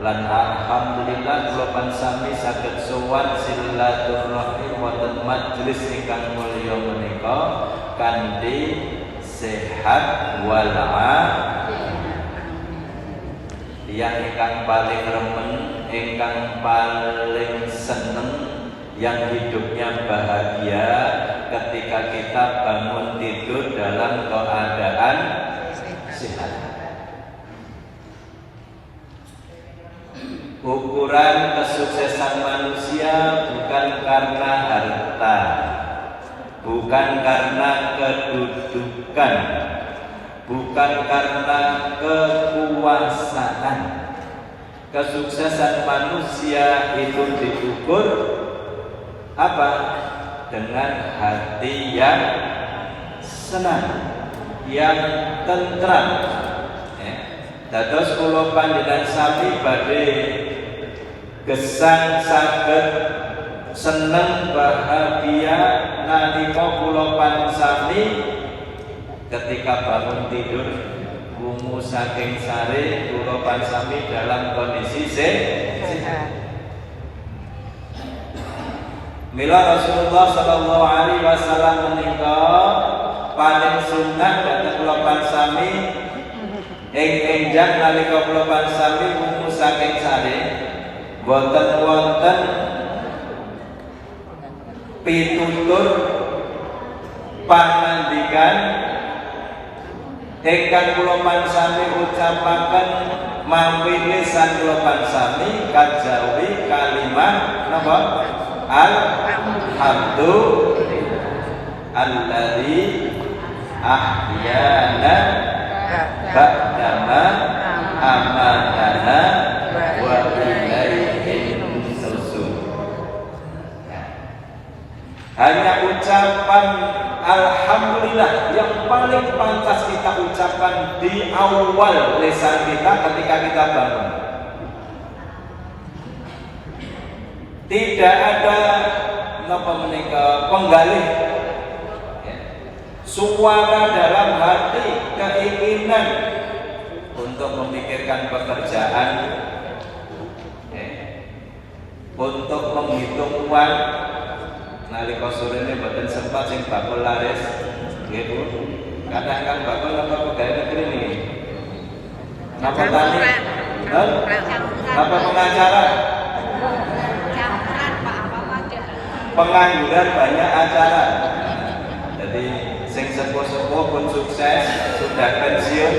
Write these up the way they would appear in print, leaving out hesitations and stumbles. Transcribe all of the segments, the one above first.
lan alhamdulillah kula pansami saged sowan silaturahim wonten majelis ingkang mulya menika kanthi sehat walafiat. Yang ingkang paling remen, ingkang paling seneng, yang hidupnya bahagia ketika kita bangun tidur dalam keadaan sehat. Ukuran kesuksesan manusia bukan karena harta, bukan karena kedudukan, bukan karena kekuasaan. Kesuksesan manusia itu diukur apa? Dengan hati yang senang, yang tentram. Dados kula panjenengan sami badhe gesang saged seneng bahagia nalika kula pansami ketika bangun tidur krungu saking sare kula pansami dalam kondisi sehat. Mila Rasulullah sallallahu alaihi wasallam menika paling sunnah dhateng kula pansami enjang nalika kula pansami krungu saking sare boten wonten pitutur pangandikan ingkang kula pansami ucapaken mawi lisan kula pansami kajawi kalimat napa alhamdulilladzi ahyana ba'dama amatana wa ilaihi nusyur. Hanya ucapan alhamdulillah yang paling pantas kita ucapkan di awal lisan kita ketika kita bangun. Tidak ada napa menika penggalih suara dalam hati, keinginan untuk memikirkan pekerjaan, untuk menghitung uang. Nalika sorene mboten sempat sing bakul laris, nggih Bu. Kadang kan bakul napa pegawai negeri niki. Napa tani? Napa pengacara? Pengangguran banyak acara. Jadi sing sepuh-sepuh pun sukses, sudah pensiun,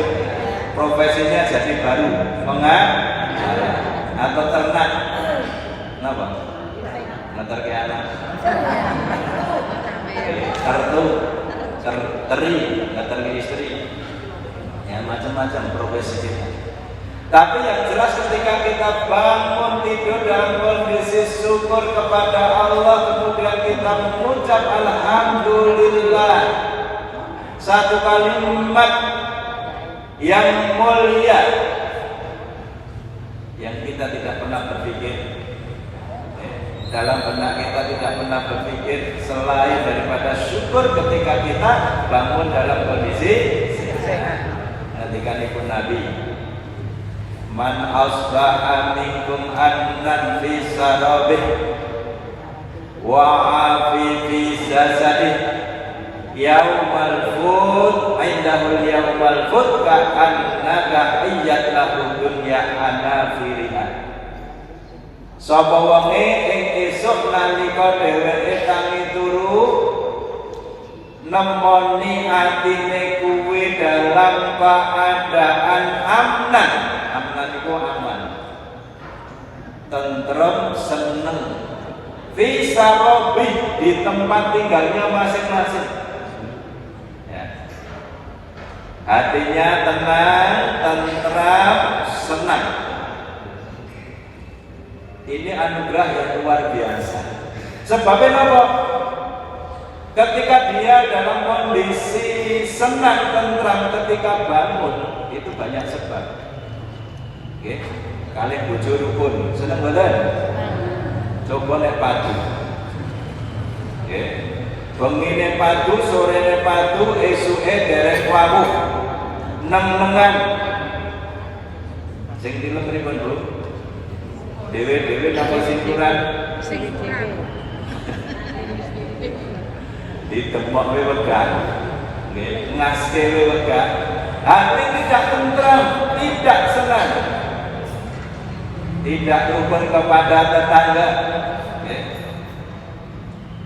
profesinya jadi baru pengacara atau ternak. Napa? Ngeterke anak. Kartu, teri, ngeterke istri. Ya macam-macam profesi kita. Tapi yang jelas ketika kita bangun tidur dalam kondisi syukur kepada Allah, kemudian kita mengucap alhamdulillah, satu kalimat yang mulia yang kita tidak pernah berpikir, dalam benak kita tidak pernah berpikir selain daripada syukur ketika kita bangun dalam kondisi sehat. Ngendikanipun Nabi, man asbaha minkum annan fi sarabih wa afi fi zasadih yaumal fut indahul yaumal fut ka'annaka iyyat lahu dunya anafiriha. Sapa wonge ing esuk nalika dheweke tangi turu nemoni atine kuwi dalam keadaan amnan. Amnan iku aman, tentrem, seneng, fi sarabih, di tempat tinggalnya masing-masing ya. Hatinya tenang, tentram, senang. Ini anugerah yang luar biasa. Sebabnya apa? Ketika dia dalam kondisi senang, tentram, ketika bangun itu banyak sebab. Oke, kali bojo rukun, seneng mboten? Coba nek padu. Oke. Bengine padu, sorene padu, esuke derek wawuh. Neng-nengan. Sing tilem pripun, Bu? Dewe-dewe napa sinturan? Ditemok we wegah. Nggih, ngaske we wegah. Hati tidak tentram, tidak senang. Tidak rukun kepada tetangga.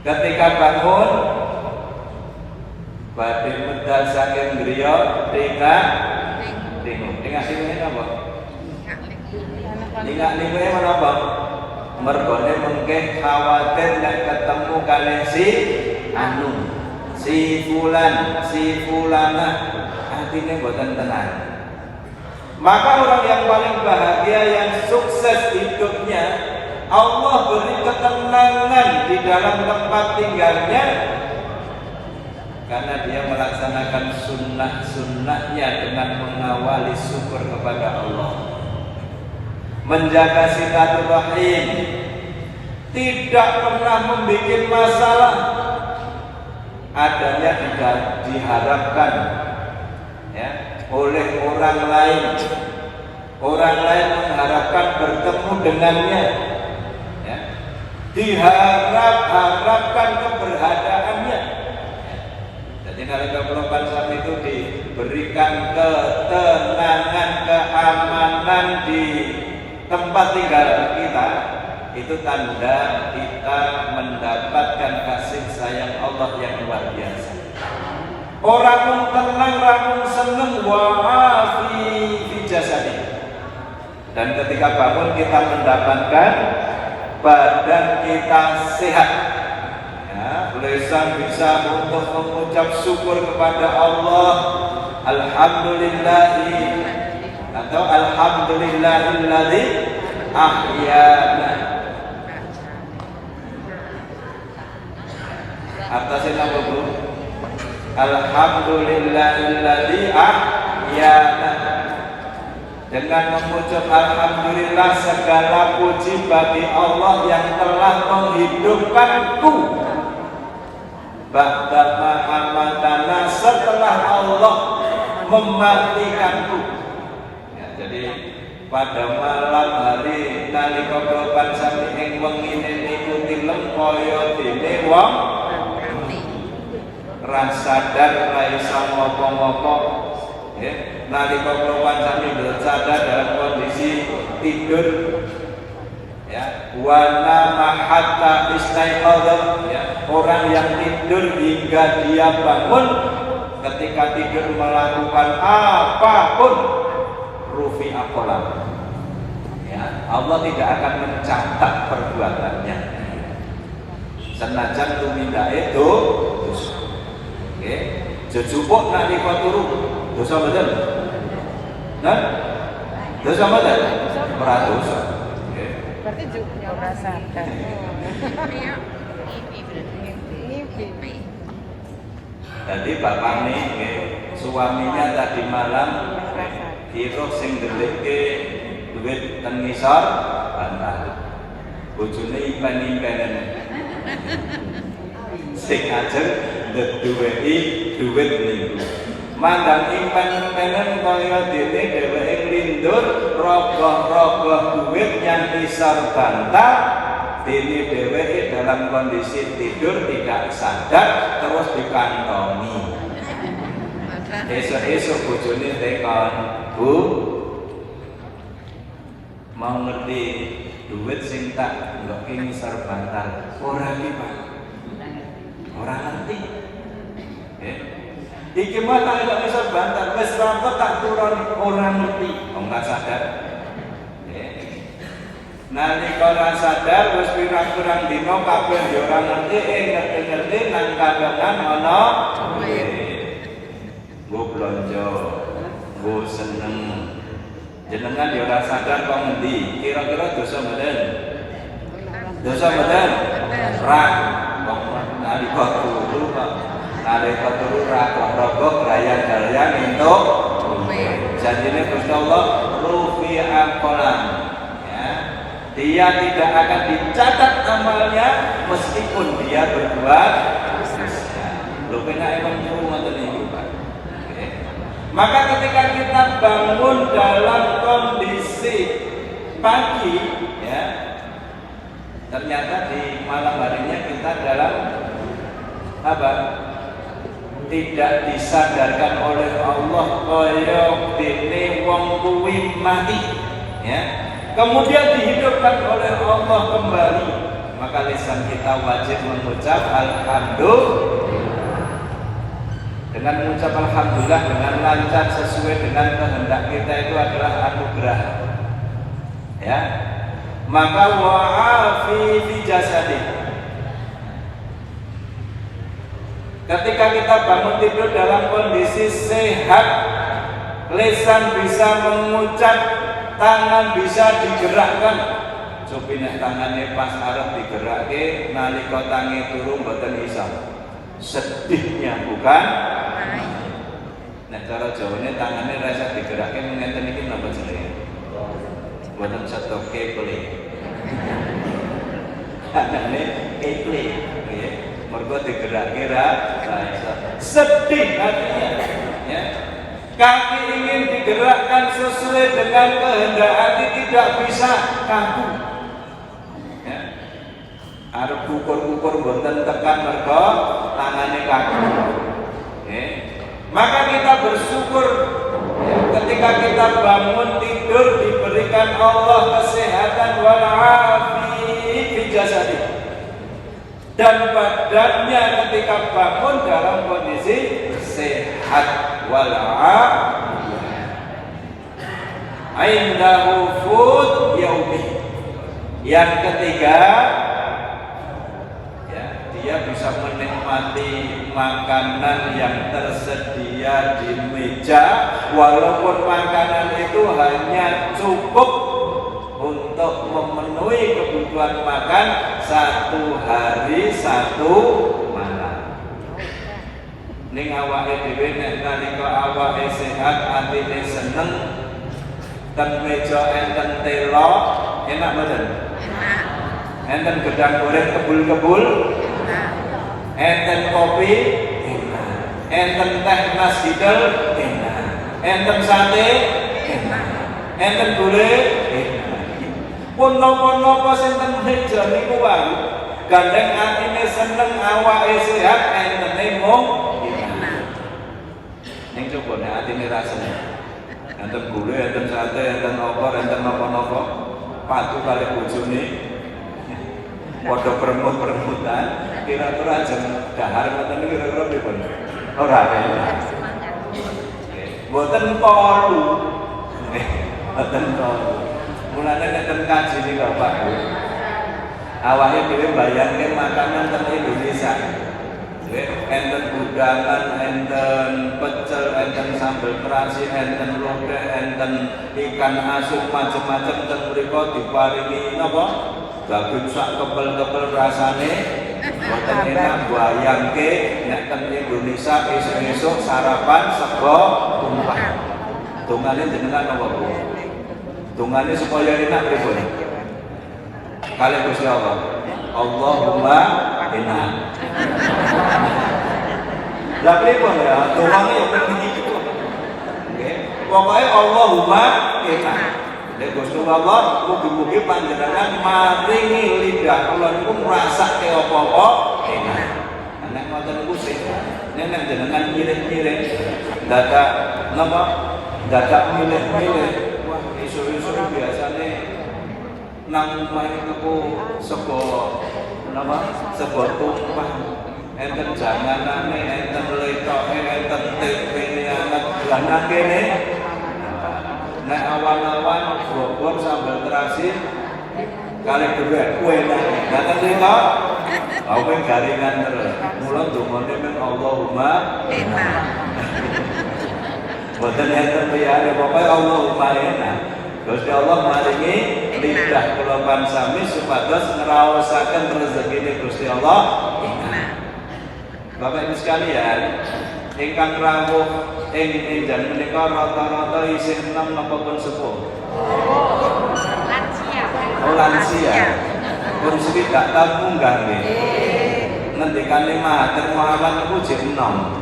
Ketika bangun, badhe medal saking griya, tengah apa? Tingak-tingaknya menapa? Mergone mengke khawatir nek ketemu kalian si anu, si fulan, si fulana, hatinya boten tenang. Maka orang yang paling bahagia, yang sukses hidupnya, Allah beri ketenangan di dalam tempat tinggalnya karena dia melaksanakan sunnah-sunnahnya dengan mengawali syukur kepada Allah, menjaga silaturahim, tidak pernah membuat masalah. Adanya diharapkan ya, oleh orang lain mengharapkan bertemu dengannya ya, diharapkan keberadaannya. Jadi nalika kula pansam itu diberikan ketenangan, keamanan di tempat tinggal kita, itu tanda kita mendapatkan kasih sayang Allah yang luar biasa. Orang yang tenang, orang seneng wa'afi fi jasadi. Dan ketika bangun kita mendapatkan badan kita sehat. Ya, lisan bisa untuk mengucap syukur kepada Allah. Alhamdulillahi atau alhamdulillahilladzi ahyana. Atasnya apa Bu? Alhamdulillahilladzi ahyana. Dengan mengucap alhamdulillah, segala puji bagi Allah yang telah menghidupkanku. Ba'da mahamadana, setelah Allah mematikanku. Ya, jadi pada malam hari nalika kula sami ing wengine niku tilem kaya dene wong ra sadar, ra iso ngopo-ngopo. Nalika kula sami sadar dalam kondisi tidur ya, wana mahatta istaiqadha ya, orang yang tidur hingga dia bangun, ketika tidur melakukan apapun rufi aqlam ya, Allah tidak akan mencatat perbuatannya senajan tumindak itu dosa. Oke, jejupuk nalika turu dosa betul? Nah, dosa betul? Ora dosa. Berarti juga merasakan. Jadi bapak nih, suaminya tadi malam kira sing ndelike duit ten ngisor bantal. Bojone impen-impenen. Sing ajeng nduweki duit niku. Mandang impen-impenen kaya dene dheweke nglindur rogoh-rogoh duit yang ngisor bantal. Dene dheweke dalam kondisi tidur tidak sadar terus dikantongi. Esok-esok bojone tekon, "Bu, mau ngerti duit sing tak nggokke ngisor bantal ora iki, Pak? Ora ngerti." Iki mah tak nggokke ngisor bantal wis rampot tak turun ora ngerti, wong ora sadar. Nalika ora sadar wis pirang-pirang dina kabeh yo ora ngerti, ngerti-ngerti nang kadangan ana nggo blonjo, nggo seneng. Jenengan yo ora sadar kok ngendi? Kira-kira dosa mboten? Dosa mboten? Ra. Wong nalika turu kok nalika turu ra rogoh grayang-grayang entuk. Janjine Gusti Allah rufi'a qalam. Dia tidak akan dicatat amalnya meskipun dia berbuat dosa. Lho penak emang nyuruh ngoten niku, Pak. Maka ketika kita bangun dalam kondisi pagi ya, Ternyata di malam harinya kita dalam apa? Tidak disadarkan oleh Allah kaya dene wong kuwi mati, ya. Kemudian dihidupkan oleh Allah kembali. Maka lisan kita wajib mengucap alhamdulillah. Dengan mengucap alhamdulillah dengan lancar sesuai dengan kehendak kita itu adalah anugerah. Ya. Maka wa'afi fi jasadi. Ketika kita bangun tidur dalam kondisi sehat, lisan bisa mengucap, tangan bisa digerakkan. Cobi nek tangane pas arep digerake nalika tangi turu mboten iso. Sedihnya bukan. Nek cara Jawane tangane ra iso digerake ngeten iki napa jenenge? Mboten setok keple. Tangane keple, nggih. Mergo digerake ra iso. Sedih hatinya, ya. Kaki ingin digerakkan sesuai dengan kehendak hati tidak bisa kaku. Arep ukur-ukur boten tekan mergo tangane kaku. Maka kita bersyukur ketika kita bangun tidur diberikan Allah kesehatan wal afiat fi jasadi. Dan badannya ketika bangun dalam kondisi sehat wal afiat. Indahu fut yaumi. Yang ketiga, dia bisa menikmati makanan yang tersedia di meja, walaupun makanan itu hanya cukup untuk memenuhi kebutuhan makan satu hari satu malam. Ning awake dhewe nek nalika awake sehat, atine seneng, ten meja enten telo, enak mboten? Enak. Enten gedang goreng kebul-kebul, enten kopi, enak. Enten teh nas hidel, enak. Enten sate, enak. Enten gulai, enak. Pun napa-napa sing ten meja niku wae, gandeng atine seneng, awake sehat, entene mung enak. Ning coba nek atine ra seneng, enten gulai, enten sate, enten opor, enten napa-napa, padu kali bojone padha peremut-peremutan, kira-kira jam dahar ngoten kira-kira pripun? Ora ana. Mboten tolu. Mboten tolu. Mulane nek ten kaji niki Bapak Bu. Awake dhewe mbayangke makanan ten Indonesia. Enten gudangan, enten pecel, enten sambal terasi, enten lodeh, enten ikan asin macam-macam ten mriku diparingi napa? Daging sak kebel-kebel rasane mboten enak bayangke nek ten Indonesia esuk-esuk sarapan sego tumpah. Dongane jenengan napa Bu? Dongane supaya enak pripun? Kalih Gusti Allah. Allahumma enak. Lah pripun ya? Dongane yo penting iki. Nggih. Pokoke Allahumma enak. Nek Gusti Allah mugi-mugi panjenengan maringi lidah kula niku ngrasake apa-apa enak. Nek ngoten niku sing nek jenengan mirip-mirip dadak napa? Dadak milih-milih. Wah, isu-isu biasane nang omahe tuku sego napa? Sego tumpah. Enten janganane, enten letoke, enten tempene anget lan kene. Nek awan-awan bobor sambal terasi kali dhuwit kuwe nang dateng rika aku garingan terus mula ndongane men Allahumma enak. Boten enten liyane pokoke Allahumma enak. Gusti Allah maringi lidah kula sami supados ngraosaken rezekine Gusti Allah enak. Bapak Ibu sekalian, ingkang rawuh ing enjang menika rata-rata isih enom napa pun sepuh? Lansia. Oh lansia. Pun swidak taun munggah nggih. Ngendikane matur muawan niku jek enom.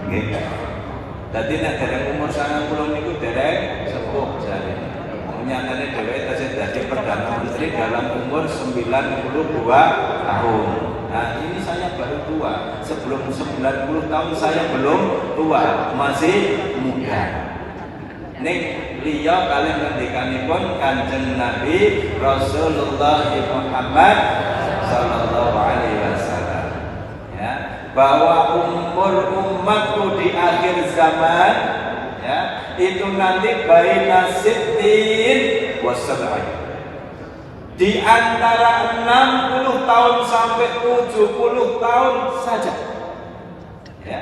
Nggih. Dadi nek dereng umur 90 niku dereng sepuh jare. Nyatane dheweke tesih dadi Perdana Menteri dalam umur 92 tahun. Nah ini saya baru tua. Sebelum 90 tahun saya belum tua, masih muda. Nih liya kalian ngendikanipun Kanjeng Nabi Rasulullah Muhammad sallallahu alaihi wasallam, ya, bahwa umur umatku di akhir zaman, ya, itu nanti baina sittin wa sab'in, di antara 60 tahun sampai 70 tahun saja, ya.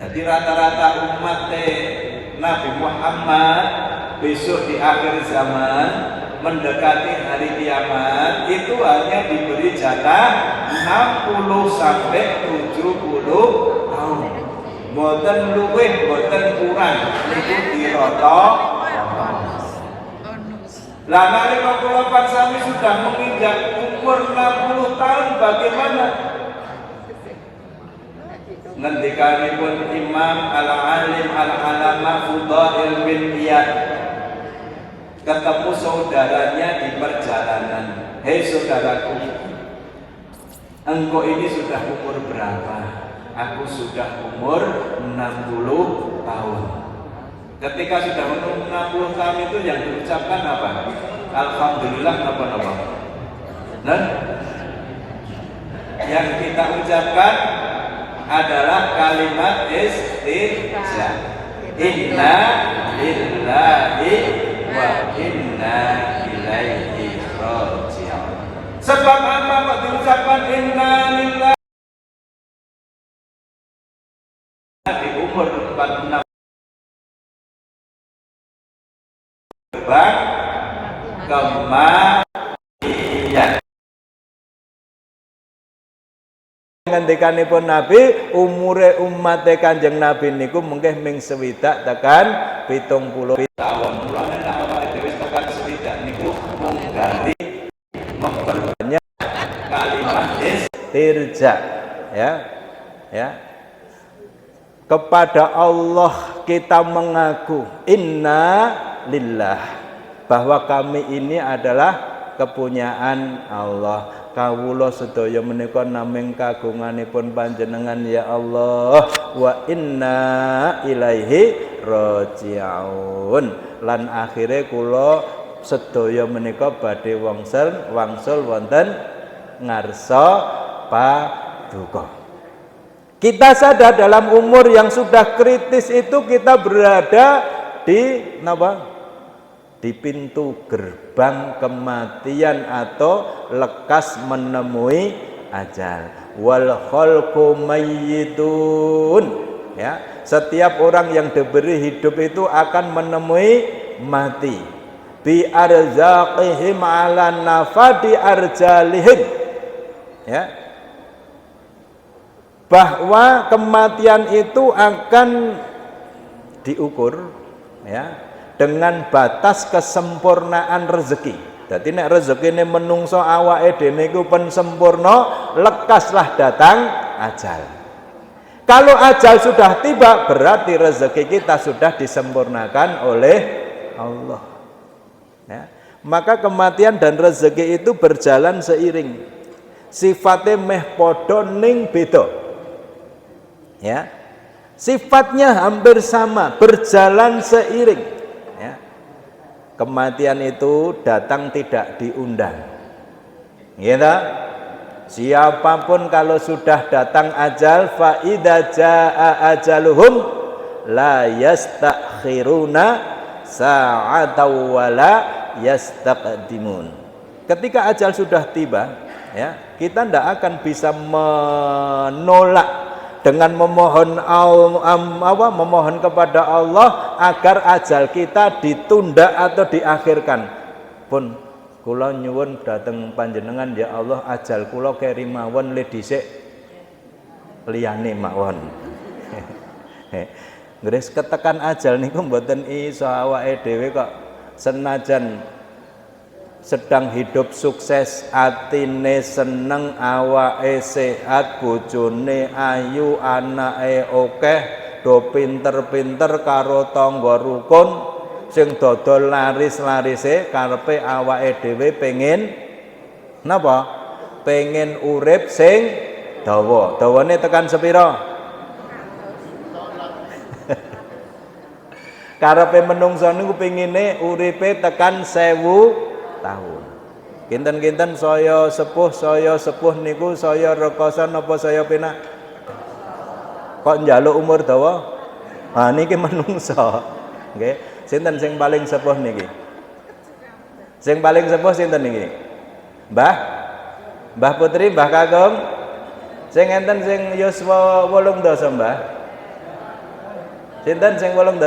Jadi rata-rata umat Nabi Muhammad besok di akhir zaman mendekati hari kiamat itu hanya diberi jatah 60 sampai 70 tahun. Boten luwih, boten kurang. Niku dirata. Lah nalika kula sami sudah menginjak umur 60 tahun bagaimana? Ngendikanipun Imam Al-Alim Al-Alama Fudail bin Iyad ketemu saudaranya di perjalanan. Hei saudaraku, engkau ini sudah umur berapa? Aku sudah umur 60 tahun. Ketika sudah umur 60 tahun itu yang diucapkan apa? Alhamdulillah apa-apa. Dan yang kita ucapkan adalah kalimat istirja. Inna lillahi wa inna ilaihi raji'un. Sebab apa kok diucapkan inna lillahi di umur 46 gerbang kematian. Ngendikanipun Nabi, umure umate Kanjeng Nabi niku mungkin ming swidak tekan 70 tahun. Mulane nek awake dhewe tekan swidak niku mung dari memperbanyak kalimat istirja, ya. Ya. Kepada Allah kita mengaku inna lillah, bahwa kami ini adalah kepunyaan Allah. Kawula sedaya menika naming kagunganipun panjenengan ya Allah, wa inna ilaihi raji'un. Lan akhire kula sedaya menika badhe wangsul wonten ngarsa paduka. Kita sadar dalam umur yang sudah kritis itu kita berada di napa? Di pintu gerbang kematian atau lekas menemui ajal. Wal khalqu mayyitun, ya, setiap orang yang diberi hidup itu akan menemui mati. Bi arzaqihim ala nafadi arjalihim, ya, bahwa kematian itu akan diukur, ya, dengan batas kesempurnaan rezeki. Jadi nek rezekine menungso awake dhewe niku pen sempurna, lekaslah datang ajal. Kalau ajal sudah tiba, berarti rezeki kita sudah disempurnakan oleh Allah. Ya. Maka kematian dan rezeki itu berjalan seiring. Sifatnya meh padha ning beda. Ya. Sifatnya hampir sama, berjalan seiring. Kematian itu datang tidak diundang, gitu. Siapapun kalau sudah datang ajal, fa idza jaa ajaluhum la yastakhiruna sa'atan wa la yastaqdimun. Ketika ajal sudah tiba, ya, kita tidak akan bisa menolak dengan memohon memohon kepada Allah agar ajal kita ditunda atau diakhirkan. Pun kula nyuwun dhateng panjenengan ya Allah, ajal kula keri mawon le dhisik liyane mawon. Ngres ketekan ajal niku mboten iso awake dhewe kok senajan sedang hidup sukses, atine seneng, awake sehat, bojone ayu, anake akeh, do pinter-pinter karo tangga rukun, sing dodol laris-larise karepe awake dhewe pengen napa? Pengen urip sing dawa. Dawane tekan sepira? Karepe menungso niku pengine uripe tekan 1000 tahun. Kinten-kinten saya sepuh niku saya rekosan napa saya penak? Kok njaluk umur dawa? Ha niki menungso. Nggih. Sinten sing paling sepuh niki? Sing paling sepuh sinten niki? Mbah Putri, Mbah Kakung. Sing enten sing yuswa 18, Mbah. Sinten sing 18?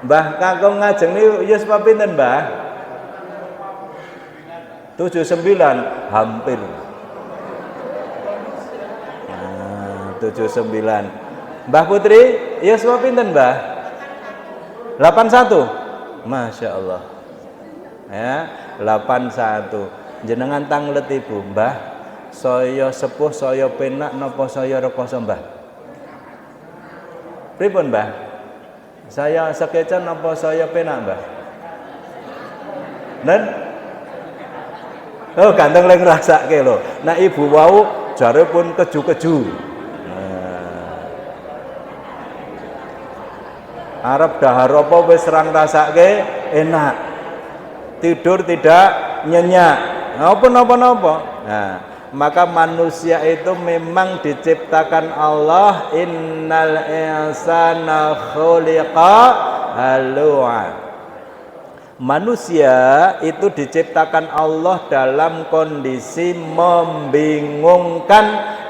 Mbah Kakung ngajeng niku yuswa pinten, Mbah? 79, hampir. Nah, 79. Mbah Putri, yuswa pinten, Mbah? 81. Masya Allah. Ya, 81. Jenengan tanglet Ibu, Mbah. Saya sepuh, saya penak napa saya rekoso, Mbah? Pripun, Mbah? Saya sekecen napa saya penak, Mbah? Nen? Oh, ganteng lagi ngrasake lho. Nah, Ibu wau jare pun keju-keju. Arab dahar apa wis serang rasake enak. Tidur tidak nyenyak. Napa. Nah, maka manusia itu memang diciptakan Allah, innal insana khuliqa halu'a. Manusia itu diciptakan Allah dalam kondisi membingungkan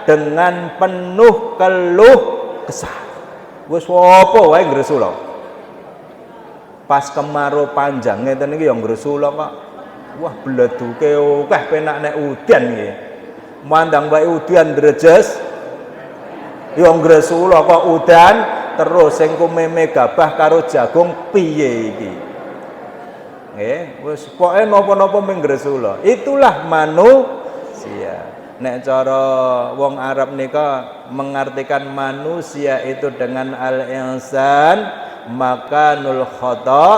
dengan penuh keluh kesah. Wis apa wae ngresula. Pas kemarau panjang ngeten iki ya ngresula, Pak. Wah, bleduke akeh penak nek udan iki. Mandang wae udan drejes ya ngresula kok udan terus sing kumeme gabah karo jagung piye iki. Nggih, wis pokoke napa-napa mung ngresula. Itulah manusia. Nek cara wong Arab nika mengartikan manusia itu dengan al-insan makanul khata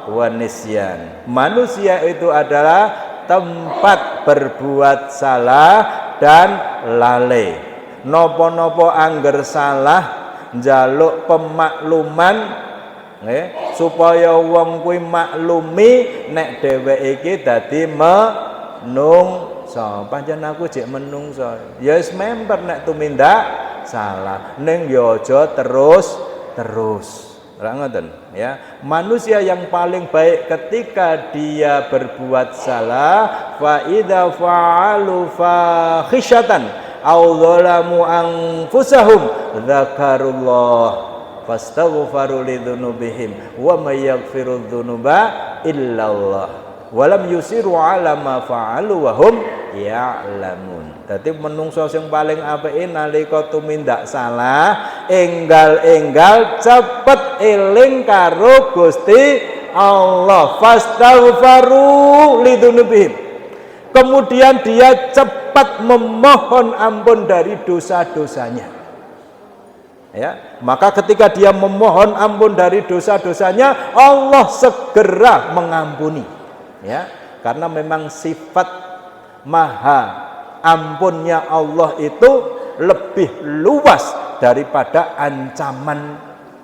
wa nisyan. Manusia itu adalah tempat berbuat salah dan lalai. Napa-napa angger salah njaluk pemakluman nggih supaya wong kuwi maklumi nek dheweke iki dadi menungso. Pancen aku jek menungso. Ya wis member nek tumindak salah ning ya aja terus. Ora ngoten ya. Manusia yang paling baik ketika dia berbuat salah, fa idza fa'alu fakhishatan aw dzalamu anfusahum dzakarullah fastaghfaru lidzunubihim wa may yaghfiru dzunuba illallah wa lam yusiru ala ma fa'alu wa hum ya'lamun. Dadi menungso sing paling apike nalika tumindak salah enggal-enggal cepet eling karo Gusti Allah, fastaghfaru lidzunubihim. Kemudian dia cepat memohon ampun dari dosa-dosanya. Ya, maka ketika dia memohon ampun dari dosa-dosanya, Allah segera mengampuni. Ya, karena memang sifat maha ampunnya Allah itu lebih luas daripada ancaman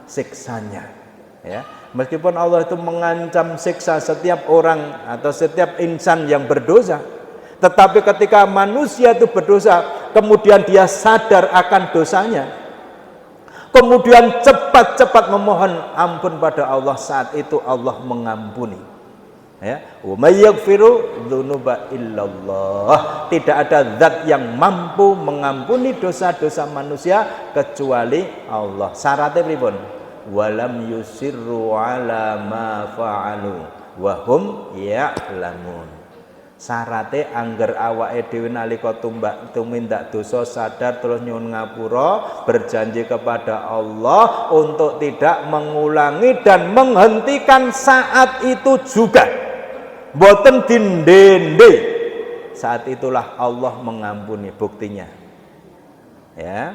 siksanya. Ya, meskipun Allah itu mengancam siksa setiap orang atau setiap insan yang berdosa, tetapi ketika manusia itu berdosa, kemudian dia sadar akan dosanya, kemudian cepat-cepat memohon ampun pada Allah, saat itu Allah mengampuni. Ya, wa may yaghfiru dzunuba illallah. Tidak ada zat yang mampu mengampuni dosa-dosa manusia kecuali Allah. Syaratnya pripun? Walam yusirru ala ma fa'alu wa hum ya'lamun. Syaratnya angger awake dhewe nalika tumindak dosa sadar terus nyuwun ngapura, berjanji kepada Allah untuk tidak mengulangi dan menghentikan saat itu juga. Boten dindende. Saat itulah Allah mengampuni, buktinya. Ya.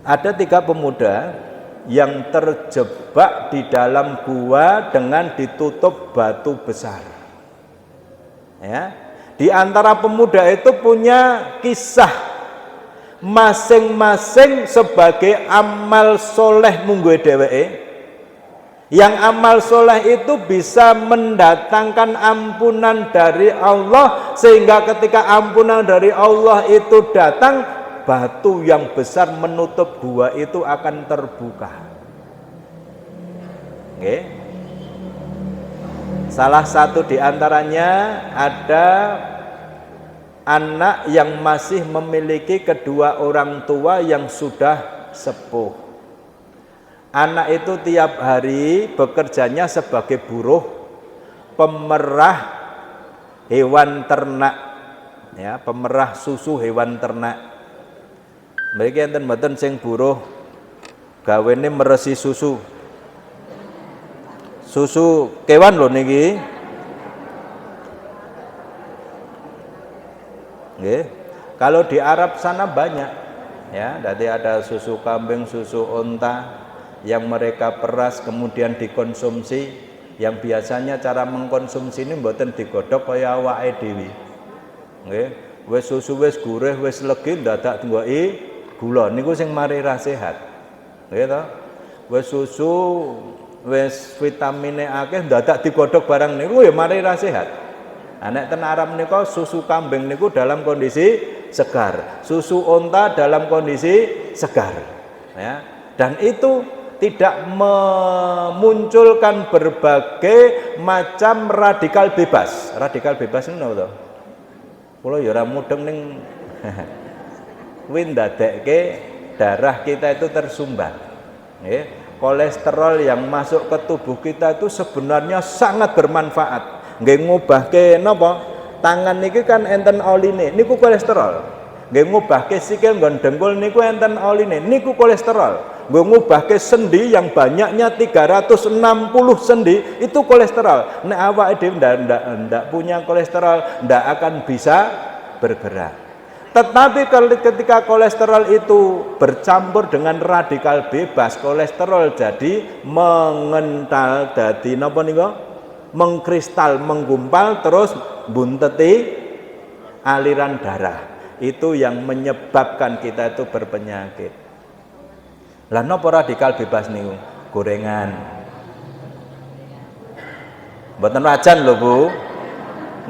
Ada 3 pemuda yang terjebak di dalam gua dengan ditutup batu besar. Ya. Di antara pemuda itu punya kisah masing-masing sebagai amal soleh mungguhe dheweke. Yang amal soleh itu bisa mendatangkan ampunan dari Allah, sehingga ketika ampunan dari Allah itu datang, batu yang besar menutup gua itu akan terbuka. Oke. Salah satu di antaranya ada anak yang masih memiliki kedua orang tua yang sudah sepuh. Anak itu tiap hari bekerjanya sebagai buruh pemerah hewan ternak, ya, pemerah susu hewan ternak. Mereka enten mboten sing buruh gawene meresi susu. Susu kewan lho niki. Nggih. Kalau di Arab sana banyak, ya, jadi ada susu kambing, susu unta yang mereka peras kemudian dikonsumsi. Yang biasanya cara mengkonsumsi ini mboten digodhog kaya awake dhewe. Nggih, wis susu wis gurih, wis legi dadak nggoki gula niku sing mari ra sehat. Nggih to? Wis susu wis vitamine akeh dadak digodhog barang niku ya mari ra sehat. Nek ten Arab niku susu kambing niku dalam kondisi segar, susu unta dalam kondisi segar, ya. Dan itu tidak memunculkan berbagai macam radikal bebas. Radikal bebas niku napa to? Kula ya ora mudeng ning kuwi ndadekke darah kita itu tersumbat. Nggih. Kolesterol yang masuk ke tubuh kita itu sebenarnya sangat bermanfaat. Nggih ngubahke napa? Tangan niki kan enten oline, niku kolesterol. Nggih ngubahke sikil nggon dengkul niku enten oline, niku kolesterol. Nggih ngubahke sendi yang banyaknya 360 sendi, itu kolesterol. Nek awake dhewe ndak punya kolesterol, ndak akan bisa bergerak. Tetapi ketika kolesterol itu bercampur dengan radikal bebas, kolesterol jadi mengental, jadi napa niku? Mengkristal, menggumpal, terus bunteti aliran darah. Itu yang menyebabkan kita itu berpenyakit. Lah napa radikal bebas niku? Gorengan. Mboten wajan lho, Bu.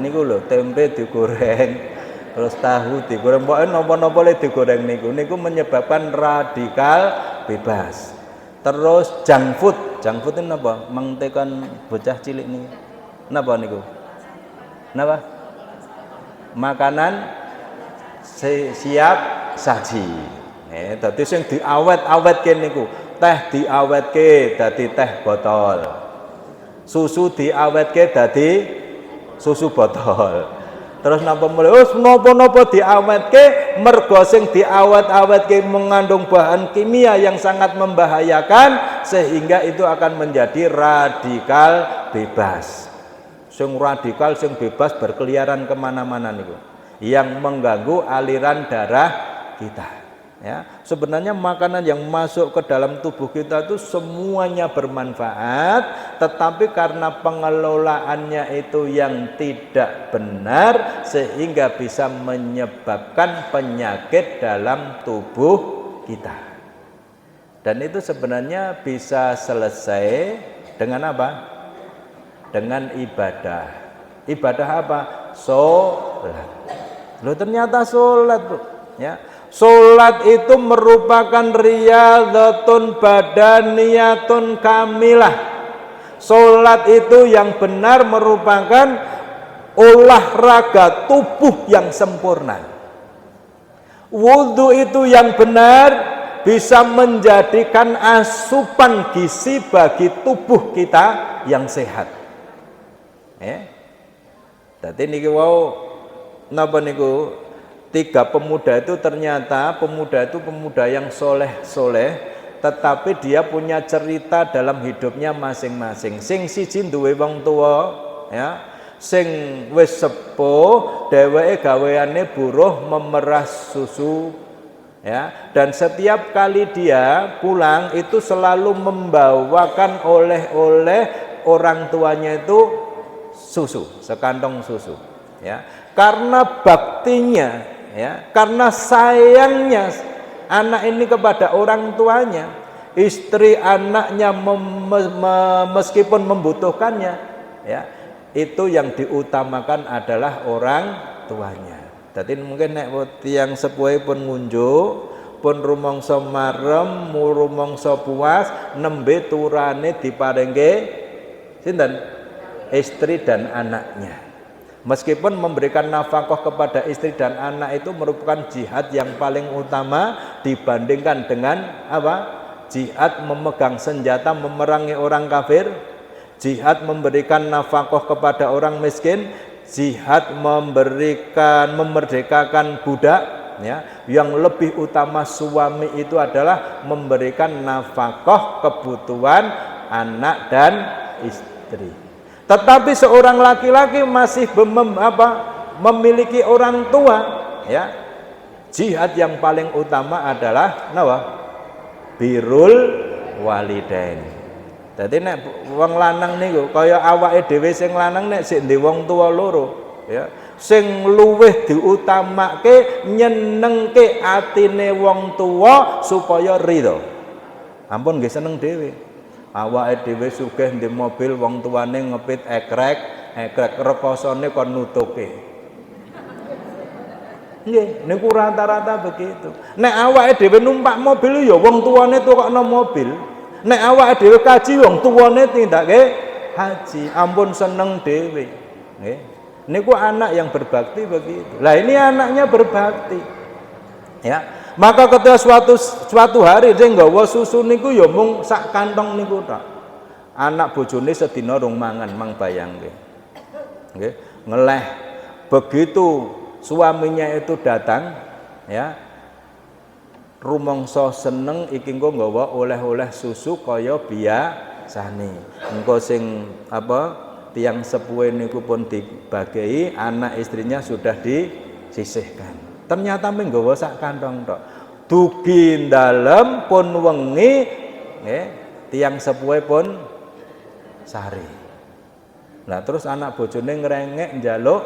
Niku lho tempe digoreng. Terus tahu digoreng, pokoknya napa-napa le digoreng niku menyebabkan radikal bebas. Terus junk food itu napa? Mengtekan bocah cilik niku. Napa niku? Napa? Makanan siap saji. Dadi sing diawet-awetke niku, teh diawetke dadi teh botol. Susu diawetke dadi susu botol. Terus napa mulai napa-napa diawetke, mergo sing diawet-awetke mengandung bahan kimia yang sangat membahayakan, sehingga itu akan menjadi radikal bebas. Sing radikal sing bebas berkeliaran kemana-mana niku, yang mengganggu aliran darah kita. Ya, sebenarnya makanan yang masuk ke dalam tubuh kita itu semuanya bermanfaat, tetapi karena pengelolaannya itu yang tidak benar, sehingga bisa menyebabkan penyakit dalam tubuh kita. Dan itu sebenarnya bisa selesai dengan apa? Dengan ibadah. Ibadah apa? Sholat. Loh ternyata sholat, Bu. Ya. Sholat itu merupakan riyadhatun badaniyatun kamilah. Sholat itu yang benar merupakan olahraga tubuh yang sempurna. Wudhu itu yang benar bisa menjadikan asupan gizi bagi tubuh kita yang sehat. Dadi niki wau napa niku? 3 pemuda itu ternyata pemuda yang soleh, tetapi dia punya cerita dalam hidupnya masing-masing. Sing siji duwe wong tuwa, ya, sing wis sepuh dheweke gaweane buruh memeras susu, ya, dan setiap kali dia pulang itu selalu membawakan oleh-oleh orang tuanya itu susu, sekantong susu, ya, karena baktinya, ya, karena sayangnya anak ini kepada orang tuanya, istri anaknya meskipun membutuhkannya, ya, itu yang diutamakan adalah orang tuanya. Jadi mungkin nek tiyang sepuhe pun ngunjuk, pun rumangsa marem, rumangsa puas, nembe turane diparengke sinten? Istri dan anaknya. Meskipun memberikan nafkah kepada istri dan anak itu merupakan jihad yang paling utama dibandingkan dengan apa? Jihad memegang senjata memerangi orang kafir, jihad memberikan nafkah kepada orang miskin, jihad memerdekakan budak, ya, yang lebih utama suami itu adalah memberikan nafkah kebutuhan anak dan istri. Tetapi seorang laki-laki masih memiliki orang tua, ya, jihad yang paling utama adalah birrul walidain. Dadi nek wong lanang niku kaya awake dhewe sing lanang nek sik ndek wong tuwa loro, ya, sing luwih diutamake nyenengke atine wong tuwa supaya ridho. Ampun nggih seneng dhewe. Awake dhewe sugih ndek mobil wong tuane ngepit ekrek rekosone kon nutuke. Nggih, niku rata-rata begitu. Nek awake dhewe numpak mobil ya wong tuane tukokno mobil. Nek awake dhewe kaji wong tuwane tindake haji. Ampun seneng dhewe. Nggih. Niku anak yang berbakti begitu. Lah ini anaknya berbakti. Ya. Maka ketika suatu hari dia nggawa susu niku ya mung sak kantong niku tok. Anak bojone sedina rong mangan mang bayangke. Nggih, ngeleh. Begitu suaminya itu datang, ya, rumangsa seneng iki engko nggawa oleh-oleh susu kaya biasane. Engko sing tiyang sepuhe niku pun dibagi, anak istrinya sudah disisihkan. Ternyata menggawa sak kantong tok. Dugi dalem pun wengi, nggih, tiyang sepuhe pun sari. Nah terus anak bojone ngrengek njaluk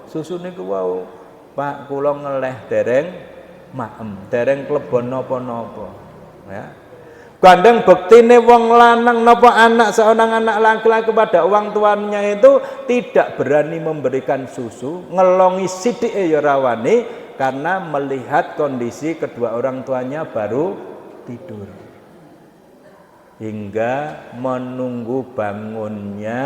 susu niku wau. Pak kula ngeleh dereng maem, dereng klebon napa-napa. Ya. Gandeng bektine wong lanang napa seorang anak laki-laki kepada orang tuanya itu tidak berani memberikan susu, ngelongi sithike ya rawani karena melihat kondisi kedua orang tuanya baru tidur. Hingga menunggu bangunnya,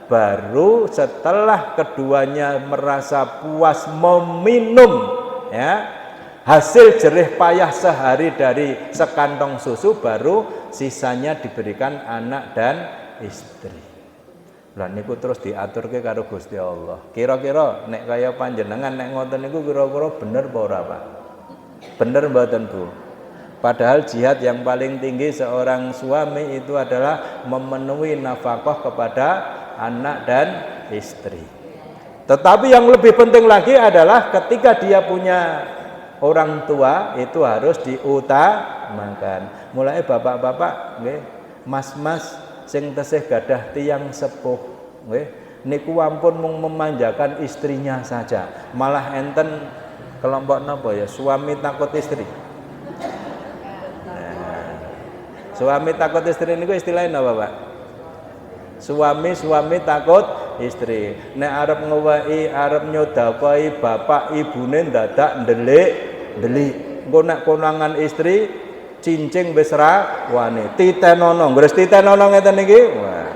baru setelah keduanya merasa puas meminum, ya, hasil jerih payah sehari dari sekantong susu, baru sisanya diberikan anak dan istri. Lah niku terus diaturke karo Gusti Allah. Kira-kira nek kaya panjenengan nek ngoten niku kira-kira bener apa ora, Pak? Bener mboten, Bu? Padahal jihad yang paling tinggi seorang suami itu adalah memenuhi nafkah kepada anak dan istri. Tetapi yang lebih penting lagi adalah ketika dia punya orang tua itu harus diutamakan. Mulai bapak-bapak, nggih, mas-mas sing tesih gadah tiyang sepuh, nggih, niku ampun mung memanjakan istrinya saja. Malah enten kelompok napa ya, suami takut istri. Nah, suami takut istri niku istilahnya napa, Pak? Suami takut istri. Nek arep ngewehi, arep nyodakoi bapak ibune dadak ndelik. Engko nek konangan istri cincing wis ra wani, titenono, ngres titenono ngeten niki. Wah.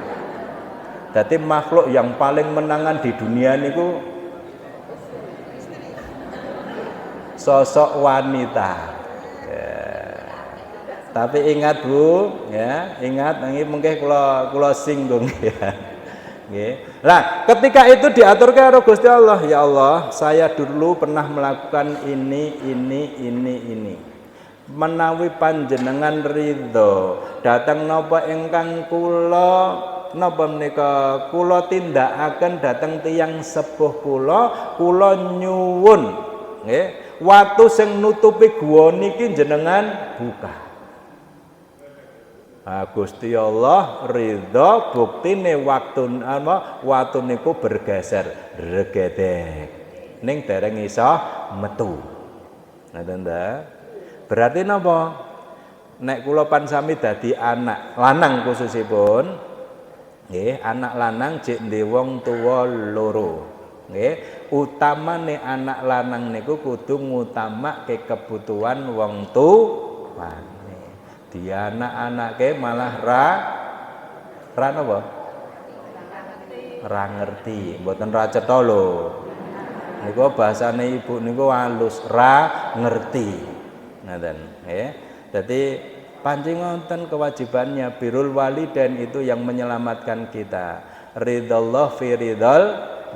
Dadi makhluk yang paling menangan di dunia niku sosok wanita. Ya. Tapi ingat Bu, ya, ingat niki mungkin kula singgung ya. Nggih. Lah, ketika itu diatur karo Gusti Allah, ya Allah, saya dulu pernah melakukan ini. Menawi panjenengan ridho datang napa ingkang kula napa menika kula tindakaken dhateng tiyang sepuh kula nyuwun, nggih, watu sing nutupi guwa niki jenengan buka. Gusti Allah ridho buktine watu niku bergeser regedek ning dereng iso metu. Ngoten ta? Berarti napa? Nek kula pansami dadi anak lanang khususipun nggih, anak lanang jek ndek wong tuwa loro. Nggih, utamane anak lanang niku kudu ngutamakke kebutuhan wong tuwane. Dia anak-anake malah ra napa? Ra ngerti, mboten ra cetha lho. Niku bahasane ibu niku halus, ra ngerti. Ngoten, nggih. Dadi pancing wonten kewajibannya birrul walidain itu yang menyelamatkan kita. Ridallah fi ridal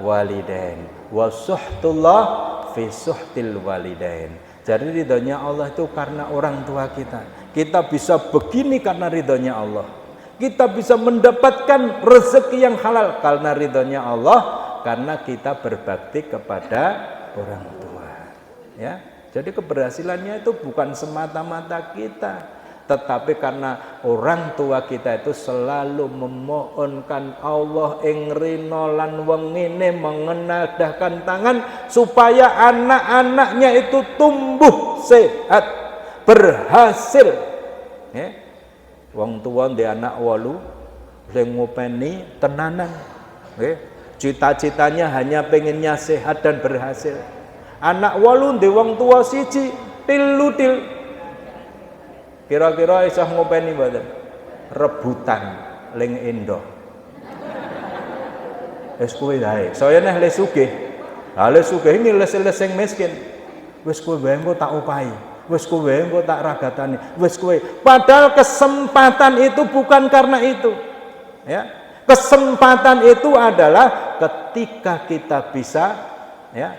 walidain wa suhtullah fi suhtil walidain. Jadi ridhonya Allah itu karena orang tua kita. Kita bisa begini karena ridhonya Allah. Kita bisa mendapatkan rezeki yang halal karena ridhonya Allah, karena kita berbakti kepada orang tua. Ya, jadi keberhasilannya itu bukan semata-mata kita, tetapi karena orang tua kita itu selalu memohonkan Allah ing rina lan wengine mengenadahkan tangan supaya anak-anaknya itu tumbuh sehat, berhasil. Ya. Wong tua ndek anak 8 sing ngopeni tenanan. Nggih. Cita-citanya hanya pengennya sehat dan berhasil. Anak 8 ndek wong tua siji til. Kira-kira iso ngopeni mboten? Rebutan ling endo. Wis kuwi wae. Saya neh le sugih. Ha le sugih iki les sing miskin. Wis kuwi wae engko tak opahi. Wis kowe engko tak ragatani, wis kowe. Padahal kesempatan itu bukan karena itu. Ya. Kesempatan itu adalah ketika kita bisa ya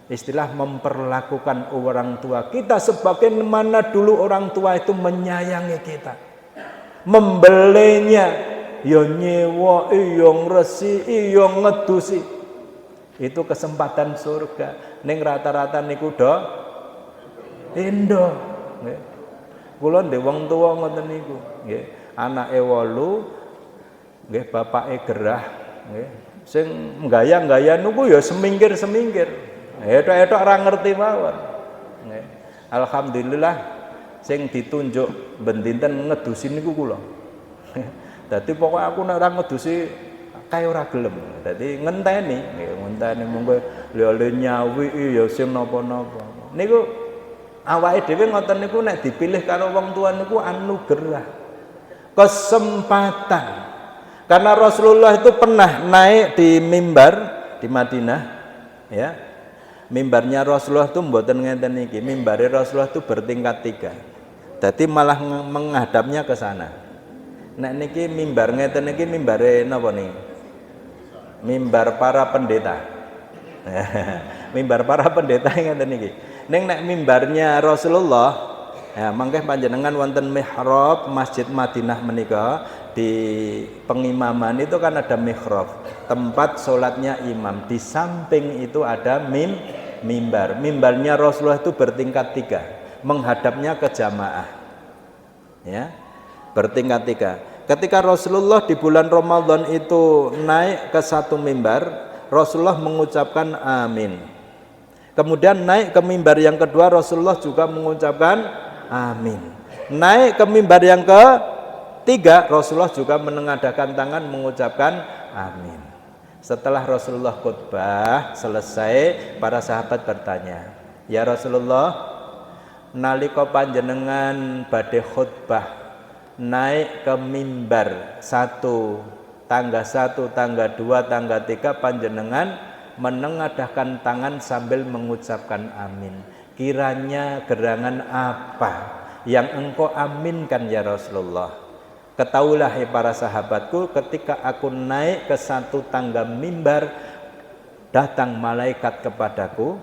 istilah memperlakukan orang tua kita sebagaimana dulu orang tua itu menyayangi kita. Membelenya ya nyewa, ya ngresi, ya ngedusi. Itu kesempatan surga. Ning rata-rata niku do endo, nggih. Kula ndek wong tuwa ngoten niku, nggih. Anake 8, nggih, bapake gerah, nggih. Sing nggaya-nggaya niku ya semingkir-semingkir. Etok-etok ora ngerti mawon. Nggih. Alhamdulillah sing ditunjuk ben dinten ngedusi niku kula. Dadi pokoke aku nek ora ngedusi kae ora gelem. Dadi ngenteni, nggih, ngenteni monggo le nyawi ya sing napa-napa. Niku awake dhewe ngoten niku nek dipilih karo wong tua niku anugerah, kesempatan. Karena Rasulullah itu pernah naik di mimbar di Madinah, ya. Mimbarnya Rasulullah itu mboten ngenten iki, mimbare Rasulullah itu bertingkat 3. Jadi malah menghadapnya ke sana. Nek niki mimbar ngeten niki mimbare napa nih? Mimbar para pendeta. Mimbar para pendeta ngeten niki. Ning nek mimbarnya Rasulullah, ya mangke panjenengan wonten mihrab Masjid Madinah menika di pengimaman itu kan ada mihrab, tempat sholatnya imam. Di samping itu ada mimbar. Mimbarnya Rasulullah itu bertingkat 3, menghadapnya ke jamaah. Ya, bertingkat 3. Ketika Rasulullah di bulan Ramadan itu naik ke satu mimbar, Rasulullah mengucapkan amin. Kemudian naik ke mimbar yang kedua, Rasulullah juga mengucapkan amin. Naik ke mimbar yang ketiga, Rasulullah juga menengadahkan tangan mengucapkan amin. Setelah Rasulullah khutbah selesai, para sahabat bertanya, "Ya Rasulullah, nalika panjenengan badhe khutbah naik ke mimbar 1, tangga 1, tangga 2, tangga 3, panjenengan menengadahkan tangan sambil mengucapkan amin. Kiranya gerangan apa yang engkau aminkan ya Rasulullah? Ketahuilah ya para sahabatku, ketika aku naik ke satu tangga mimbar, datang malaikat kepadaku,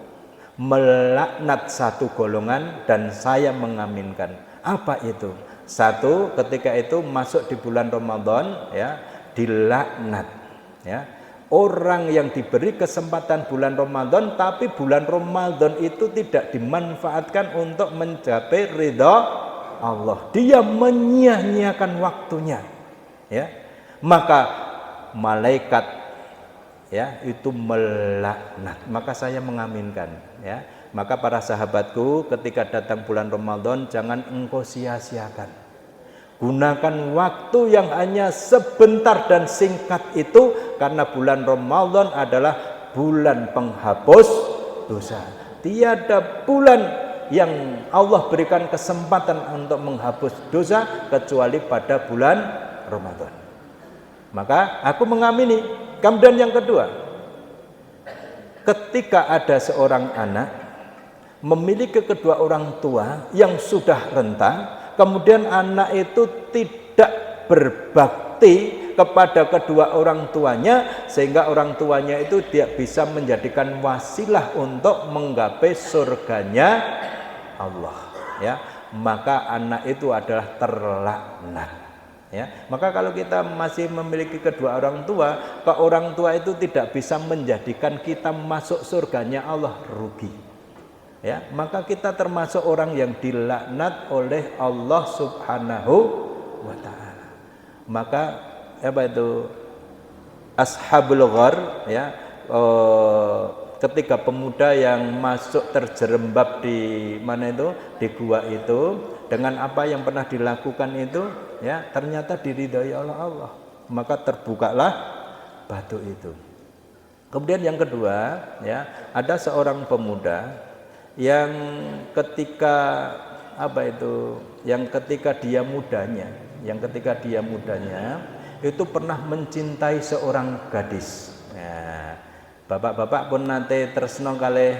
melaknat satu golongan dan saya mengaminkan. Apa itu? Satu, ketika itu masuk di bulan Ramadan, ya, dilaknat, ya. orang yang diberi kesempatan bulan Ramadan, tapi bulan Ramadan itu tidak dimanfaatkan untuk mencapai ridha Allah, dia menyia-nyiakan waktunya, ya, maka malaikat, ya, itu melaknat. Maka saya mengaminkan, ya. Maka para sahabatku, ketika datang bulan Ramadan, jangan engkau sia-siakan. Gunakan waktu yang hanya sebentar dan singkat itu, karena bulan Ramadan adalah bulan penghapus dosa. Tiada bulan yang Allah berikan kesempatan untuk menghapus dosa kecuali pada bulan Ramadan. Maka aku mengamini. Kemudian yang kedua, ketika ada seorang anak memiliki kedua orang tua yang sudah renta, kemudian anak itu tidak berbakti kepada kedua orang tuanya, sehingga orang tuanya itu tidak bisa menjadikan wasilah untuk menggapai surganya Allah, ya, maka anak itu adalah terlaknat, ya. Maka kalau kita masih memiliki kedua orang tua, ke orang tua itu tidak bisa menjadikan kita masuk surganya Allah, rugi, ya. Maka kita termasuk orang yang dilaknat oleh Allah Subhanahu wa ta'ala. Maka apa itu ashabul ghar, ya, ketika pemuda yang masuk terjerembab di mana itu, di gua itu, dengan apa yang pernah dilakukan itu, ya, ternyata diridhai oleh Allah, maka terbukalah batu itu. Kemudian yang kedua, ya, ada seorang pemuda yang ketika apa itu, yang ketika dia mudanya itu pernah mencintai seorang gadis. Ya, bapak-bapak pun nanti tresno kalih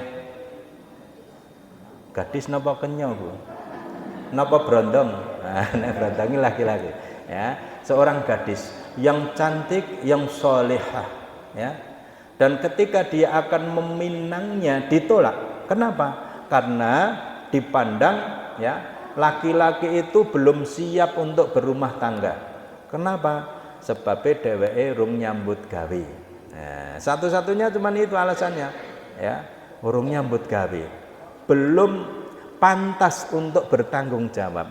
gadis napa kenya Bu? Napa brondong? Nah, nek brondongi laki-laki, ya, seorang gadis yang cantik, yang solehah, ya. Dan ketika dia akan meminangnya ditolak. Kenapa? Karena dipandang, ya, laki-laki itu belum siap untuk berumah tangga. Kenapa? Sebab dheweke rung nyambut gawe. Nah, satu-satunya cuma itu alasannya, ya, urung nyambut gawe, belum pantas untuk bertanggung jawab.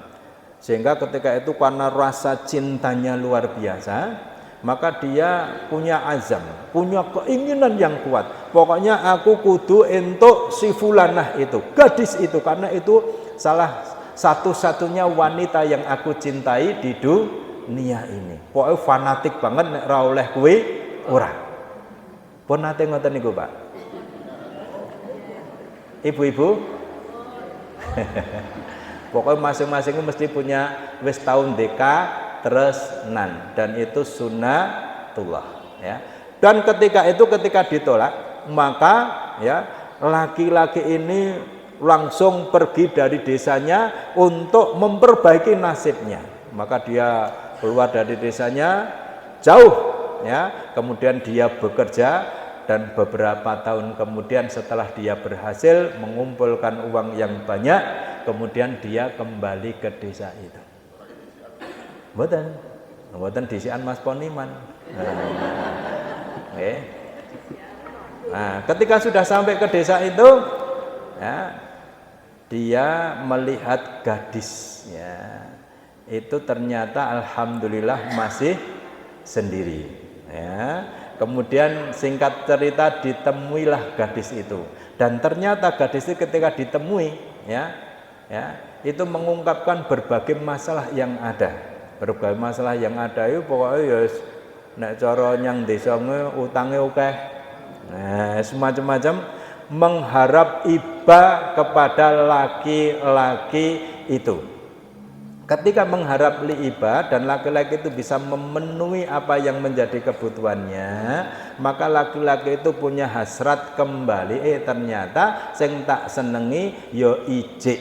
Sehingga ketika itu karena rasa cintanya luar biasa, maka dia punya azam, punya keinginan yang kuat. Pokoknya aku kudu entuk si fulanah itu, gadis itu, karena itu salah satu-satunya wanita yang aku cintai di dunia ini. Pokoknya fanatik banget, nek ra oleh kuwi ora. Pun nate ngoten niku, Pak. Ibu-ibu pokoknya masing-masing mesti punya wis tahun deka terus nan, dan itu sunnatullah, ya. Dan ketika ditolak, maka, ya, laki-laki ini langsung pergi dari desanya untuk memperbaiki nasibnya. Maka dia keluar dari desanya jauh, ya. Kemudian dia bekerja, dan beberapa tahun kemudian setelah dia berhasil mengumpulkan uang yang banyak, kemudian dia kembali ke desa itu. Mboten disian Mas Poniman. Okay. Nah, ketika sudah sampai ke desa itu, ya, dia melihat gadis, ya, itu ternyata alhamdulillah masih sendiri, ya. Kemudian singkat cerita ditemuilah gadis itu, dan ternyata gadis itu ketika ditemui, ya, itu mengungkapkan berbagai masalah yang ada. Berbagai masalah yang ada itu pokoknya ya nek cara nyang desa utange akeh. Nah, semacam-macam mengharap iba kepada laki-laki itu. Ketika mengharap iba dan laki-laki itu bisa memenuhi apa yang menjadi kebutuhannya, maka laki-laki itu punya hasrat kembali. Ternyata sing tak senengi ya ijik,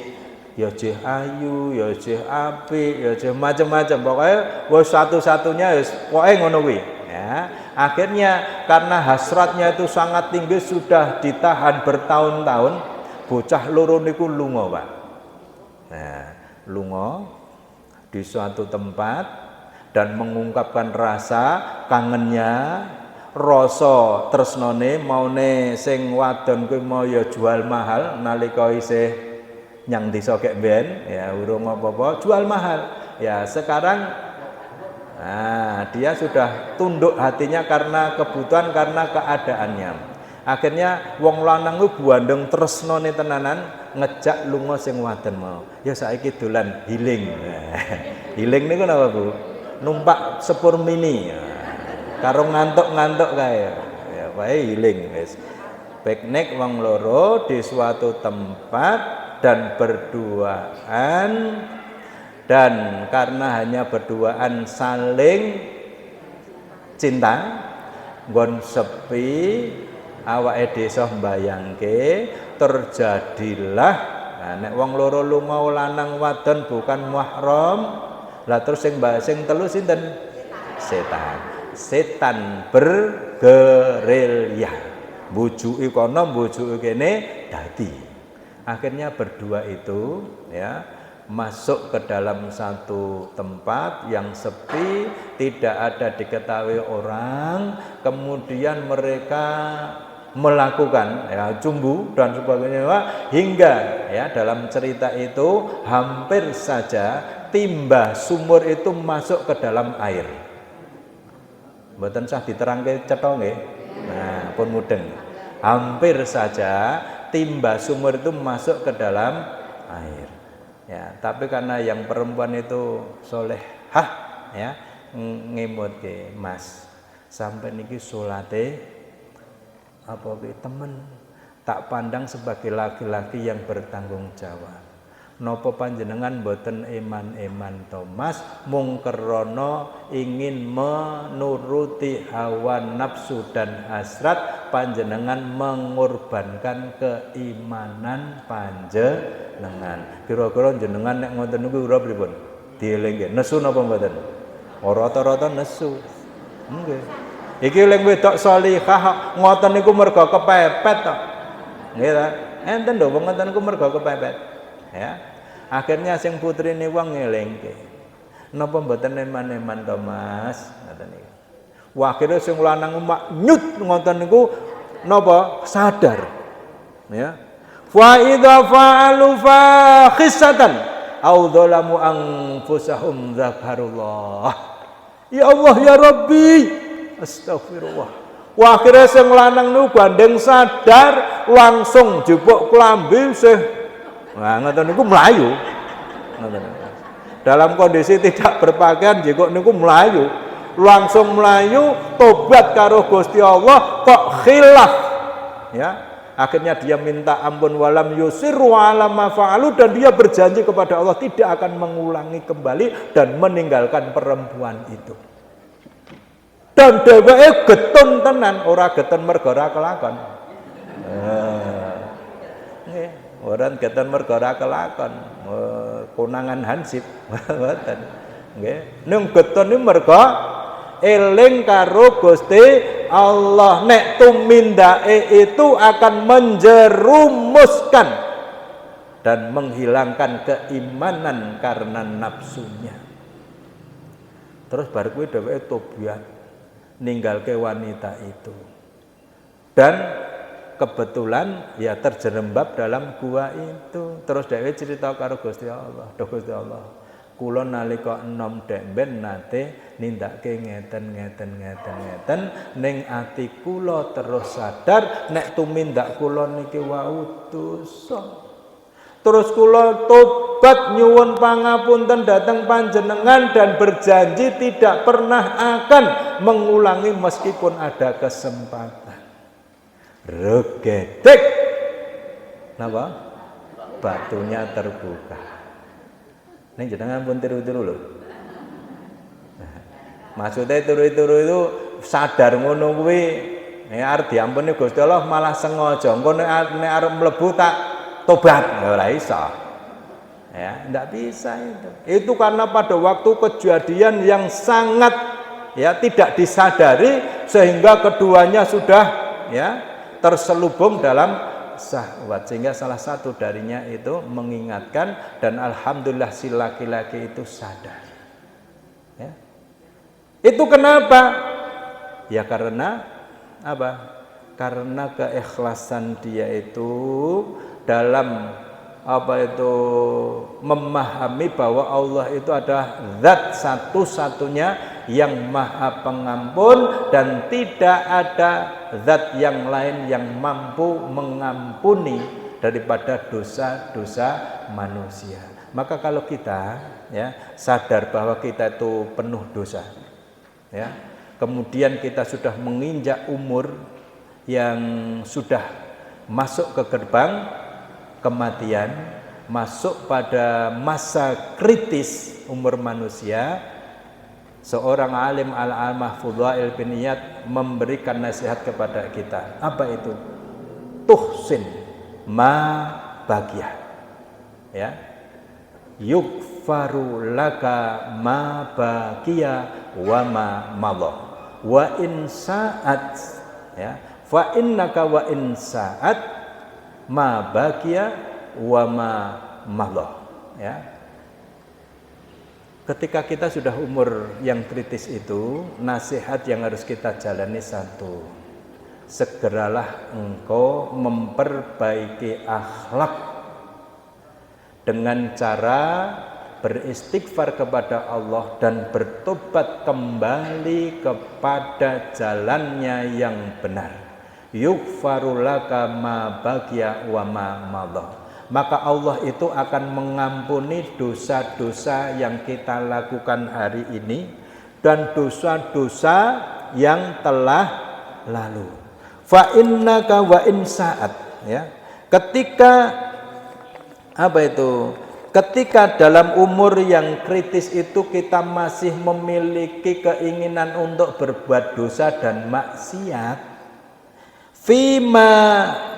ya jeh ayu, ya jeh apik, ya jeh macam-macam. Pokoknya wis satu-satunya wis pokoke ngono kuwi, ya. Akhirnya karena hasratnya itu sangat tinggi, sudah ditahan bertahun-tahun, bocah loro niku lunga, Pak. Nah, lunga di suatu tempat dan mengungkapkan rasa kangennya rasa tresnane maune sing wadon kuwi mau ya jual mahal nalika isih nyang desa kek mbiyen ya urung apa-apa jual mahal. Ya sekarang dia sudah tunduk hatinya karena kebutuhan, karena keadaannya. Akhirnya wong lanang ku buandeng tresnane tenanan ngejak lunga sing wadon mau. Ya saiki dolan healing. Healing niku napa Bu? Numpak sepur mini. Karo ngantuk-ngantuk kae. Ya wae healing wis. Piknik wong loro di suatu tempat dan berduaan, dan karena hanya berduaan saling cinta, nggon sepi awake desa mbayangke terjadilah nek wong loro lunga lanang wadon bukan mahram, lah terus sing telu sinten? Setan bergerilya, bujuki kono bujuki kene dadi. Akhirnya berdua itu ya masuk ke dalam satu tempat yang sepi, tidak ada diketahui orang, kemudian mereka melakukan ya cumbu dan sebagainya, hingga ya dalam cerita itu hampir saja timba sumur itu masuk ke dalam air. Mboten sah diterangke cetha nggih. Nah, pun mudeng. Hampir saja timba sumur itu masuk ke dalam air. Ya, tapi karena yang perempuan itu solehah ya ngemutke, Mas, sampai niki salate apa ki temen tak pandang sebagai laki-laki yang bertanggung jawab. Napa panjenengan boten eman-eman to, Mas, mung krana ingin menuruti hawa nafsu dan hasrat panjenengan mengorbankan keimanan panjenengan. Kira-kira jenengan nek ngoten niku ora pripun? Dielingke nesu napa mboten? Rata-rata nesu. Nggih. Iki leng wedok salihah ngoten niku mergo kepepet to. Nggih ta? Enten lho wong ngoten niku mergo kepepet. Ya. Akhirnya sing putrine wong ngelingke. Napa mboten eman-eman to, Mas? Ngoten niku. Wah, akhire sing lanang mak nyut ngoten niku napa? Sadar. Ya. Fa idza fa'alu fakhisatan aw dzalamu anfusahum dzakarullah. Ya Allah ya Rabbi. Astagfirullah. Wah, akhire sing lanang niku gandeng sadar langsung jupuk klambi sih. Nah, ngoten niku mlayu. Ngoten. Dalam kondisi tidak berpakaian jenggot niku mlayu. Langsung mlayu tobat karo Gusti Allah kok khilaf. Ya. Akhirnya dia minta ampun walam yusiru ala ma fa'alu, dan dia berjanji kepada Allah tidak akan mengulangi kembali dan meninggalkan perempuan itu. Dan dheweke getun tenan, ora getun mergo ora kelakon. Nggih. Orang ketan mergora kelakon, konangan hansip, ngoten. Nggih. Ning keton niku mergo eling karo Gusti Allah, nek tumindake itu akan menjerumuskan dan menghilangkan keimanan karena nafsunya. Terus bar kuwi dheweke tobat ninggalke wanita itu. Dan kebetulan ya terjerembab dalam gua itu. Terus dhewe cerita karo Gusti Allah, "Duh Gusti Allah, kula nalika enom demben nate nindakake ngeten ning ati kula terus sadar nek tumindak kula niki wau dosa. Terus kula tobat nyuwun pangapunten dhateng panjenengan dan berjanji tidak pernah akan mengulangi meskipun ada kesempatan." Regedek, napa? Batunya terbuka. Ning jenengan pun tiru-tiru lho. Maksudnya tiru-tiru itu sadar ngono kuwi, arep diampuni Gusti Allah malah sengaja. Engko nek arep mlebu tak tobat, ora iso. Ya, ndak bisa itu. Itu karena pada waktu kejadian yang sangat ya tidak disadari sehingga keduanya sudah ya terselubung dalam syahwat, sehingga salah satu darinya itu mengingatkan, dan alhamdulillah si laki-laki itu sadar. Ya. Itu kenapa? Ya karena Apa? Karena keikhlasan dia itu dalam memahami bahwa Allah itu adalah zat satu-satunya yang maha pengampun dan tidak ada zat yang lain yang mampu mengampuni daripada dosa-dosa manusia. Maka kalau kita sadar bahwa kita itu penuh dosa, kemudian kita sudah menginjak umur yang sudah masuk ke gerbang kematian, masuk pada masa kritis umur manusia, seorang alim al-alamah Fudail bin Iyad memberikan nasihat kepada kita. Apa itu? Tuhsin ma bagiyah, yukfaru laka ma baqiya wa ma madha wa in sa'at, fa innaka wa in sa'at ma baqiya wa ma madha. Ketika kita sudah umur yang kritis itu, nasihat yang harus kita jalani satu: segeralah engkau memperbaiki akhlak dengan cara beristighfar kepada Allah dan bertobat kembali kepada jalannya yang benar. Yukfaru laka ma baqiya wa ma madha. Maka Allah itu akan mengampuni dosa-dosa yang kita lakukan hari ini dan dosa-dosa yang telah lalu. Fa innaka wa in sa'at, ketika dalam umur yang kritis itu kita masih memiliki keinginan untuk berbuat dosa dan maksiat, fima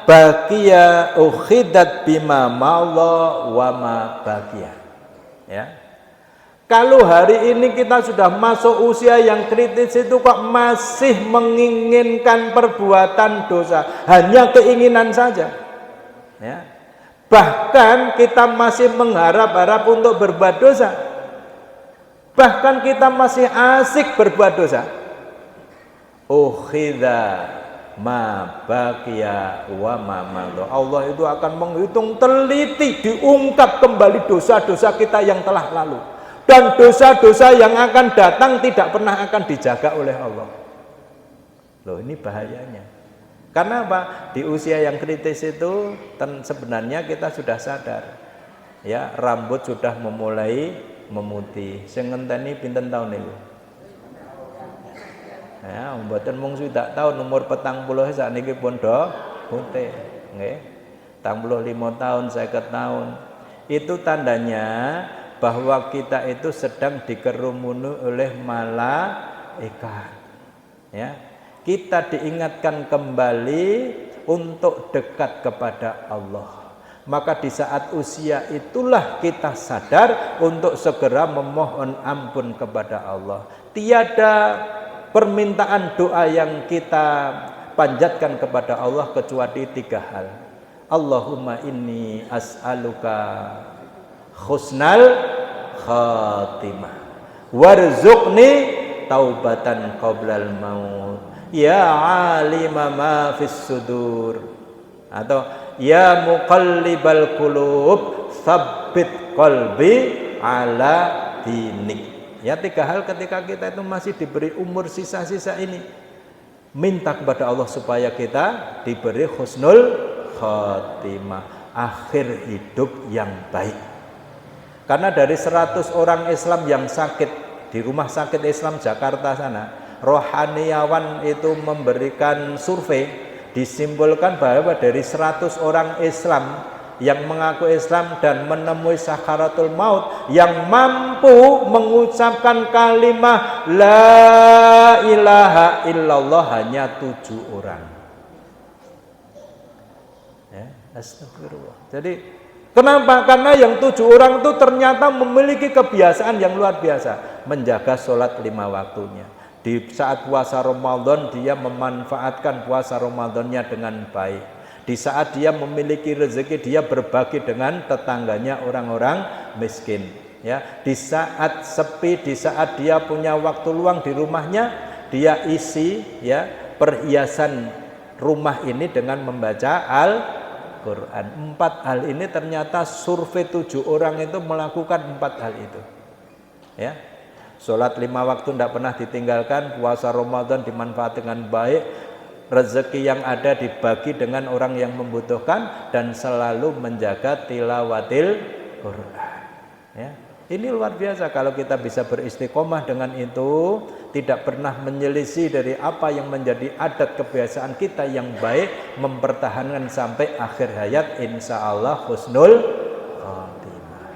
baqiya ukhidat bima malla wa ma baqiya. Kalau hari ini kita sudah masuk usia yang kritis itu kok masih menginginkan perbuatan dosa, hanya keinginan saja, bahkan kita masih mengharap-harap untuk berbuat dosa, bahkan kita masih asik berbuat dosa. Ukhidha ma baqiya wa ma madha. Allah itu akan menghitung teliti, diungkap kembali dosa-dosa kita yang telah lalu, dan dosa-dosa yang akan datang tidak pernah akan dijaga oleh Allah. Loh, ini bahayanya. Karena apa? Di usia yang kritis itu sebenarnya kita sudah sadar, rambut sudah memulai memutih. Sing ngenteni pinten taun niku? Mboten mung swidak taun, umur 40 sakniki pun do putih, nggih. 45 tahun, 50 tahun. Itu tandanya bahwa kita itu sedang dikerumuni oleh malaikat. Kita diingatkan kembali untuk dekat kepada Allah. Maka di saat usia itulah kita sadar untuk segera memohon ampun kepada Allah. Tiada permintaan doa yang kita panjatkan kepada Allah kecuali 3 hal. Allahumma inni as'aluka husnal khatimah warzuqni taubatan qoblal maut ya alima ma fis sudur, atau ya muqallibal qulub tsabbit qalbi ala dinik. 3 hal ketika kita itu masih diberi umur sisa-sisa ini, minta kepada Allah supaya kita diberi husnul khatimah, akhir hidup yang baik. Karena dari 100 orang Islam yang sakit di rumah sakit Islam Jakarta sana, rohaniawan itu memberikan survei, disimpulkan bahwa dari 100 orang Islam yang mengaku Islam dan menemui sakaratul maut, yang mampu mengucapkan kalimat la ilaha illallah hanya 7 orang. Astagfirullah. Jadi kenapa? Karena yang 7 orang itu ternyata memiliki kebiasaan yang luar biasa, menjaga sholat 5 waktunya. Di saat puasa Ramadan dia memanfaatkan puasa Ramadannya dengan baik. Di saat dia memiliki rezeki, dia berbagi dengan tetangganya orang-orang miskin. Di saat sepi, di saat dia punya waktu luang di rumahnya, dia isi perhiasan rumah ini dengan membaca Al-Quran. 4 hal ini ternyata survei 7 orang itu melakukan 4 hal itu. Ya, sholat 5 waktu tidak pernah ditinggalkan, puasa Ramadan dimanfaat dengan baik, rezeki yang ada dibagi dengan orang yang membutuhkan, dan selalu menjaga tilawatil Quran. Ya, ini luar biasa kalau kita bisa beristiqomah dengan itu, tidak pernah menyelisih dari apa yang menjadi adat kebiasaan kita yang baik, mempertahankan sampai akhir hayat, insya Allah husnul khotimah.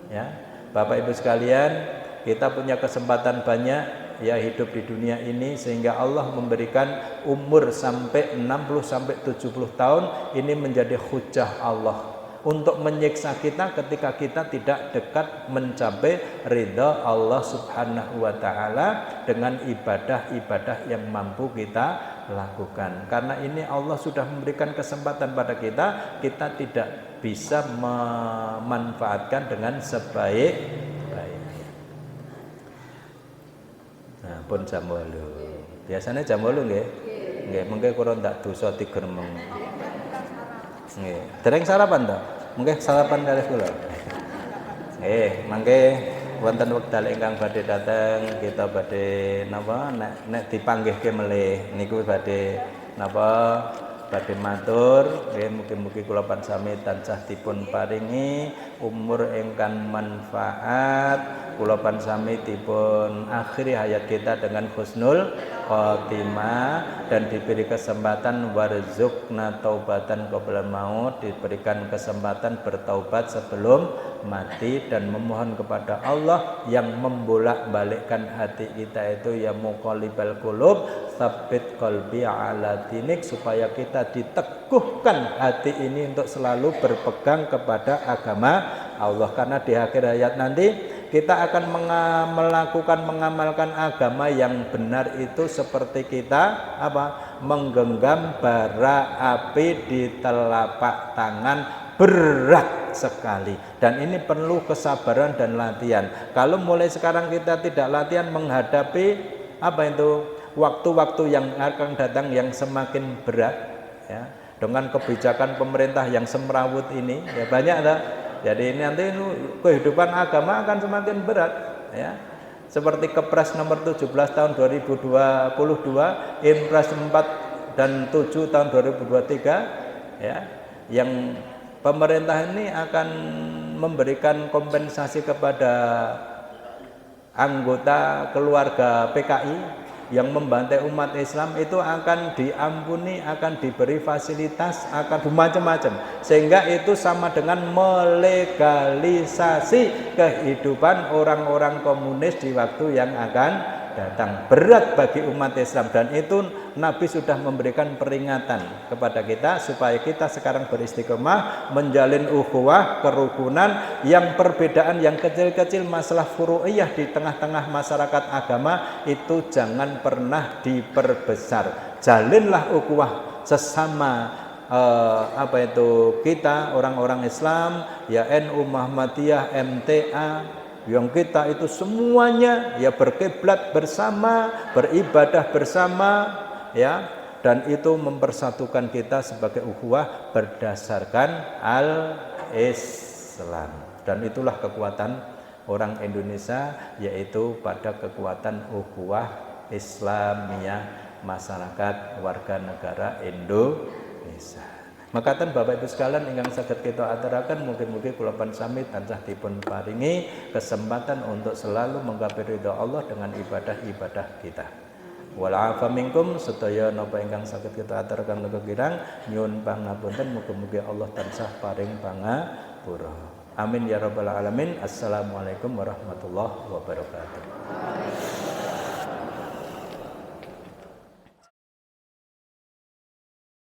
Ya, Bapak Ibu sekalian, kita punya kesempatan banyak ya hidup di dunia ini, sehingga Allah memberikan umur sampai 60 sampai 70 tahun. Ini menjadi hujah Allah untuk menyiksa kita ketika kita tidak dekat mencapai ridha Allah Subhanahu wa taala dengan ibadah-ibadah yang mampu kita lakukan. Karena ini Allah sudah memberikan kesempatan pada kita, kita tidak bisa memanfaatkan dengan sebaik-baiknya. Nah, pun jam 8. Biasanya jam 8 nggih. Nggih, mengke kula ndak dosa digremeng. Nggih, dereng sarapan to? Mengke sarapan kalih kula. Mangke wonten wekdal ingkang badhe dateng, kita badhe napa nek dipanggihke melih niku badhe napa badhe matur nggih, mugi-mugi kula pansami tansah dipun paringi umur ingkang manfaat, kula pansami dipun akhiri hayat kita dengan husnul khotimah, dan diberi kesempatan warzuqna taubatan qabla maut, diberikan kesempatan bertaubat sebelum mati, dan memohon kepada Allah yang membolak-balikkan hati kita itu, ya muqallibal qulub tsabbit qalbi ala dinik, supaya kita diteguhkan hati ini untuk selalu berpegang kepada agama Allah. Karena di akhir hayat nanti kita akan mengamalkan agama yang benar itu seperti kita menggenggam bara api di telapak tangan, berat sekali, dan ini perlu kesabaran dan latihan. Kalau mulai sekarang kita tidak latihan menghadapi waktu-waktu yang akan datang yang semakin berat, ya, dengan kebijakan pemerintah yang semrawut ini, ya banyak lah. Jadi nanti kehidupan agama akan semakin berat, ya. Seperti Kepres nomor 17 tahun 2022, Impres 4 dan 7 tahun 2023, ya, yang pemerintah ini akan memberikan kompensasi kepada anggota keluarga PKI yang membantai umat Islam, itu akan diampuni, akan diberi fasilitas, akan macam-macam, sehingga itu sama dengan melegalisasi kehidupan orang-orang komunis di waktu yang akan datang. Berat bagi umat Islam, dan itu Nabi sudah memberikan peringatan kepada kita supaya kita sekarang beristiqomah menjalin ukhuwah, kerukunan, yang perbedaan yang kecil-kecil, masalah furu'iyah di tengah-tengah masyarakat agama itu jangan pernah diperbesar. Jalinlah ukhuwah sesama kita orang-orang Islam, ya NU, Muhammadiyah, MTA, yang kita itu semuanya ya berkiblat bersama, beribadah bersama, ya, dan itu mempersatukan kita sebagai ukhuwah berdasarkan al-Islam. Dan itulah kekuatan orang Indonesia, yaitu pada kekuatan ukhuwah Islamiyah masyarakat warga negara Indonesia. Makatan Bapak Ibu sekalian ingkang saged kita aturaken, mugi-mugi kula pansami tansah dipun paringi kesempatan untuk selalu menggapai ridha Allah dengan ibadah-ibadah kita. Wal afa minkum, sedaya napa ingkang saged kita aturaken kekirang nyuwun pangapunten, mugi-mugi Allah tansah paring pangapura. Amin ya rabbal alamin. Assalamualaikum warahmatullahi wabarakatuh.